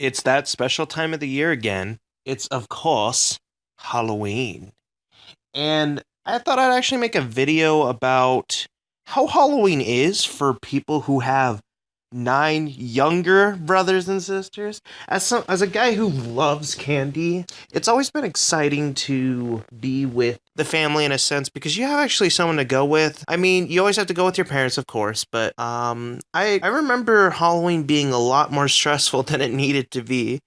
It's that special time of the year again. It's, of course, Halloween. And I thought I'd actually make a video about how Halloween is for people who have nine younger brothers and sisters. As a guy who loves candy, it's always been exciting to be with the family in a sense because you have actually someone to go with. I mean, you always have to go with your parents, of course, but I remember Halloween being a lot more stressful than it needed to be.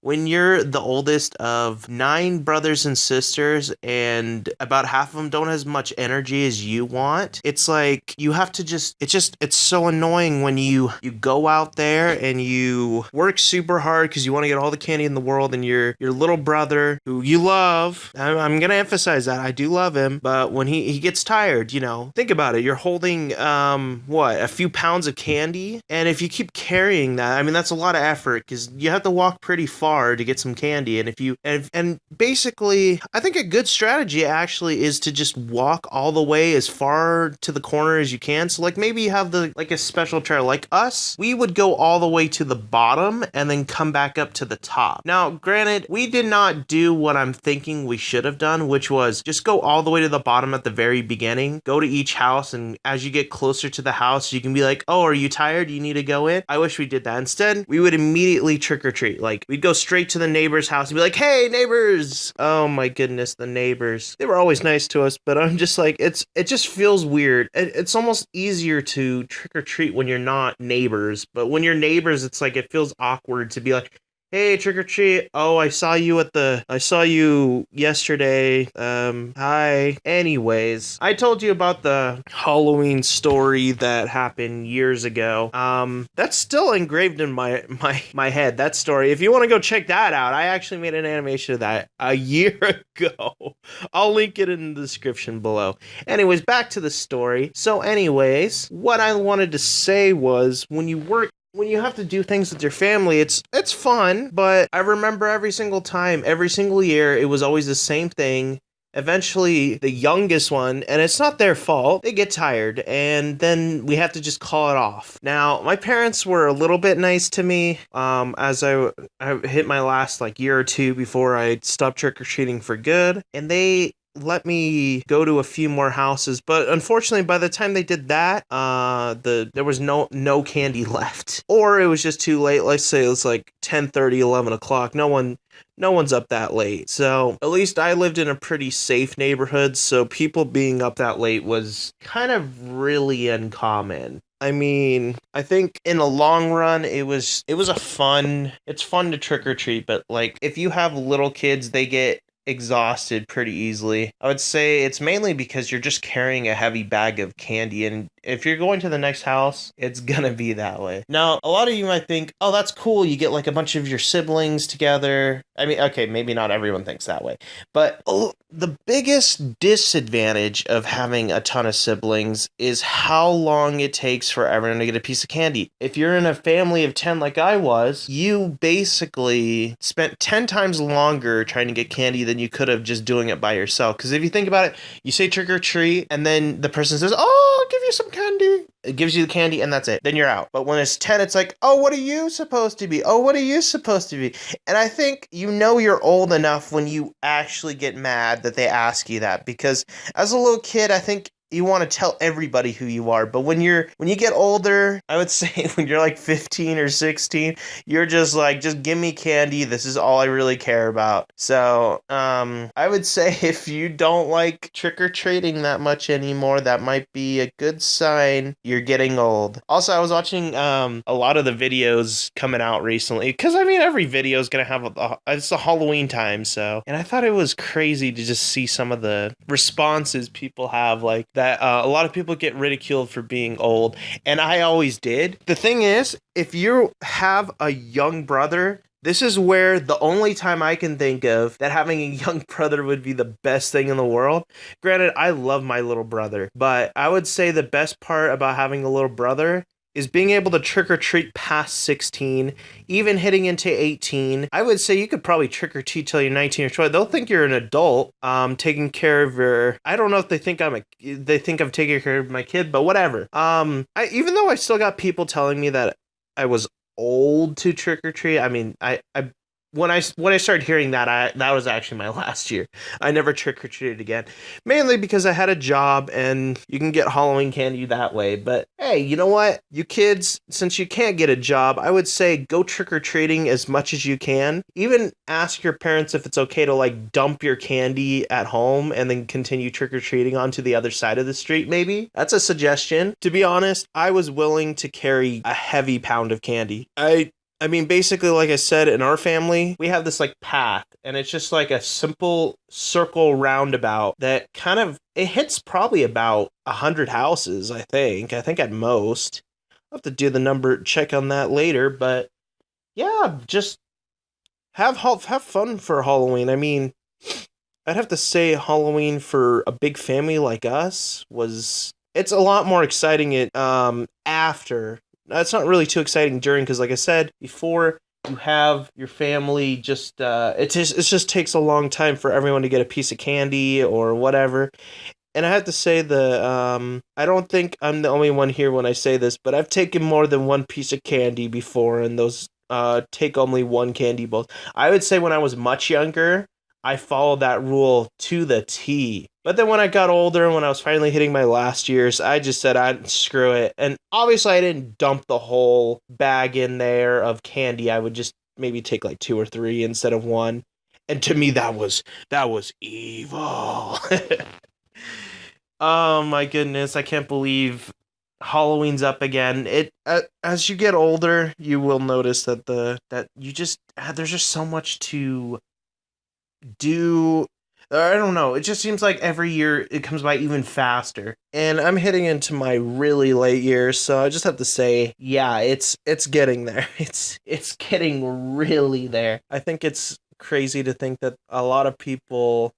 When you're the oldest of nine brothers and sisters and about half of them don't have as much energy as you want, it's like you have to it's so annoying when you go out there and you work super hard because you want to get all the candy in the world, and your little brother who you love, I'm gonna emphasize that I do love him, but when he gets tired, think about it, you're holding a few pounds of candy, and if you keep carrying that, I mean, that's a lot of effort because you have to walk pretty far to get some candy. And if you and basically, I think a good strategy actually is to just walk all the way as far to the corner as you can. So like maybe you have a special trail. Like us, we would go all the way to the bottom and then come back up to the top. Now, granted, we did not do what I'm thinking we should have done, which was just go all the way to the bottom at the very beginning, go to each house, and as you get closer to the house, you can be like, oh, are you tired? You need to go in? I wish we did that. Instead, we would immediately trick or treat. Like, we'd go straight to the neighbor's house and be like, hey, neighbors. Oh my goodness, the neighbors. They were always nice to us, but I'm just like, it just feels weird. It's almost easier to trick or treat when you're not neighbors, but when you're neighbors, it's like, it feels awkward to be like, hey, trick or treat. Oh, I saw you yesterday. Hi. Anyways, I told you about the Halloween story that happened years ago. That's still engraved in my head, that story. If you want to go check that out, I actually made an animation of that a year ago. I'll link it in the description below. Anyways, back to the story. So anyways, what I wanted to say was when you have to do things with your family, it's fun, but I remember every single time, every single year, it was always the same thing. Eventually, the youngest one, and it's not their fault, they get tired, and then we have to just call it off. Now, my parents were a little bit nice to me, as I hit my last, year or two before I stopped trick-or-treating for good, and they let me go to a few more houses, but unfortunately by the time they did that, there was no candy left, or it was just too late. Let's say it was like 10:30, 11 o'clock. No one's up that late. So at least I lived in a pretty safe neighborhood, so people being up that late was kind of really uncommon. I mean, I think in the long run, it's fun to trick or treat, but like if you have little kids, they get exhausted pretty easily. I would say it's mainly because you're just carrying a heavy bag of candy, and if you're going to the next house, it's gonna be that way. Now, a lot of you might think, oh, that's cool. You get like a bunch of your siblings together. I mean, okay, maybe not everyone thinks that way, but the biggest disadvantage of having a ton of siblings is how long it takes for everyone to get a piece of candy. If you're in a family of 10 like I was, you basically spent 10 times longer trying to get candy than you could have just doing it by yourself. Because if you think about it, you say trick or treat, and then the person says, oh, I'll give you some candy. It gives you the candy, and that's it. Then you're out. But when it's 10, it's like, oh, what are you supposed to be? Oh, what are you supposed to be? And I think you're old enough when you actually get mad that they ask you that. Because as a little kid, I think you want to tell everybody who you are, but when you get older, I would say when you're like 15 or 16, you're just like, just give me candy, this is all I really care about. So I would say if you don't like trick-or-treating that much anymore, that might be a good sign you're getting old. Also, I was watching a lot of the videos coming out recently, because I mean, every video is gonna have it's a Halloween time, so, and I thought it was crazy to just see some of the responses people have, like that a lot of people get ridiculed for being old, and I always did. The thing is, if you have a young brother, this is where the only time I can think of that having a young brother would be the best thing in the world. Granted, I love my little brother, but I would say the best part about having a little brother is being able to trick or treat past 16, even hitting into 18. I would say you could probably trick or treat till you're 19 or 20. They'll think you're an adult, taking care of your. I don't know if they think they think I'm taking care of my kid, but whatever. Even though I still got people telling me that I was old to trick or treat. I mean, I when I started hearing that, that was actually my last year. I never trick or treated again, mainly because I had a job and you can get Halloween candy that way. But hey, you know what? You kids, since you can't get a job, I would say go trick or treating as much as you can. Even ask your parents if it's okay to like dump your candy at home and then continue trick or treating onto the other side of the street, maybe. That's a suggestion. To be honest, I was willing to carry a heavy pound of candy. I mean, basically, like I said, in our family, we have this like path, and it's just like a simple circle roundabout that kind of it hits probably about 100 houses. I think. I think at most. I'll have to do the number check on that later, but yeah, just have fun for Halloween. I mean, I'd have to say Halloween for a big family like us was it's a lot more exciting it after. It's not really too exciting during because like I said before you have your family just it just takes a long time for everyone to get a piece of candy or whatever. And I have to say I don't think I'm the only one here when I say this, but I've taken more than one piece of candy before and those take only one candy bowl. I would say when I was much younger, I followed that rule to the T. But then when I got older and when I was finally hitting my last years, I just said I'd screw it. And obviously I didn't dump the whole bag in there of candy. I would just maybe take like two or three instead of one. And to me that was evil. Oh my goodness, I can't believe Halloween's up again. It as you get older, you will notice that that you just there's just so much to do. I don't know. It just seems like every year it comes by even faster. And I'm hitting into my really late years, so I just have to say, yeah, it's getting there. It's getting really there. I think it's crazy to think that a lot of people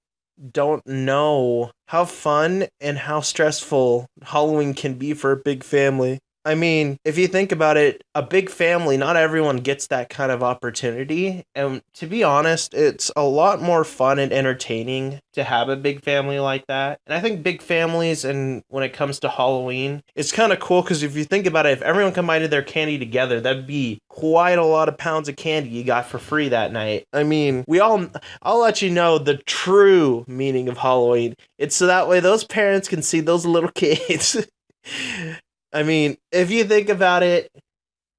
don't know how fun and how stressful Halloween can be for a big family. I mean, if you think about it, a big family, not everyone gets that kind of opportunity. And to be honest, it's a lot more fun and entertaining to have a big family like that. And I think big families, and when it comes to Halloween, it's kind of cool because if you think about it, if everyone combined their candy together, that'd be quite a lot of pounds of candy you got for free that night. I mean, I'll let you know the true meaning of Halloween. It's so that way those parents can see those little kids. I mean, if you think about it,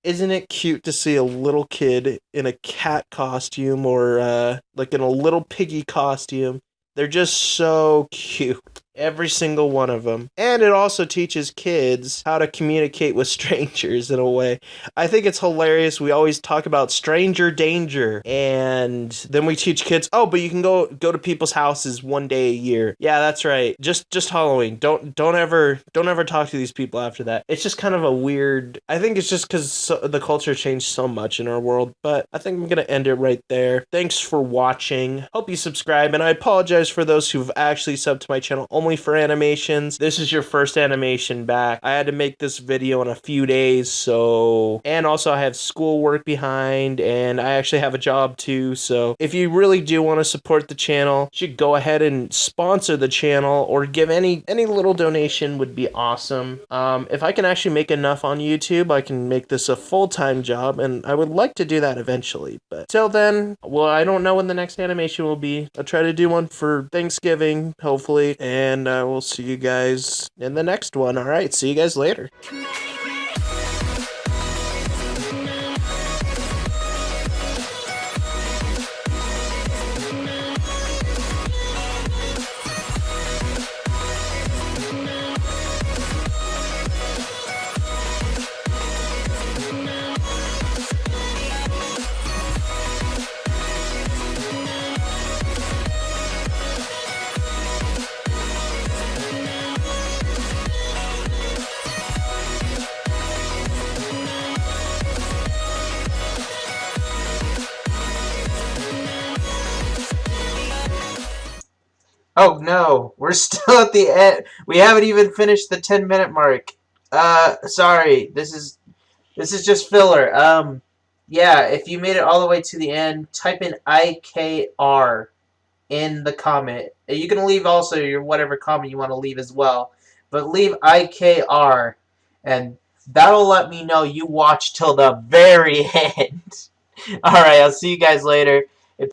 isn't it cute to see a little kid in a cat costume or like in a little piggy costume? They're just so cute. Every single one of them. And it also teaches kids how to communicate with strangers in a way. I think it's hilarious. We always talk about stranger danger. And then we teach kids, oh, but you can go to people's houses one day a year. Yeah, that's right. Just Halloween. Don't ever talk to these people after that. It's just kind of a weird. I think it's just because the culture changed so much in our world. But I think I'm gonna end it right there. Thanks for watching. Hope you subscribe, and I apologize for those who've actually subbed to my channel only for animations. This is your first animation back. I had to make this video in a few days, so... And also I have schoolwork behind, and I actually have a job too, so if you really do want to support the channel, you should go ahead and sponsor the channel, or give any little donation would be awesome. If I can actually make enough on YouTube, I can make this a full-time job, and I would like to do that eventually, but till then, well, I don't know when the next animation will be. I'll try to do one for Thanksgiving, hopefully, and we'll see you guys in the next one. All right, see you guys later. Oh no, we're still at the end. We haven't even finished the 10-minute mark. Sorry. This is just filler. Yeah, if you made it all the way to the end, type in IKR in the comment. You can leave also your whatever comment you want to leave as well. But leave IKR, and That'll let me know you watched till the very end. Alright, I'll see you guys later.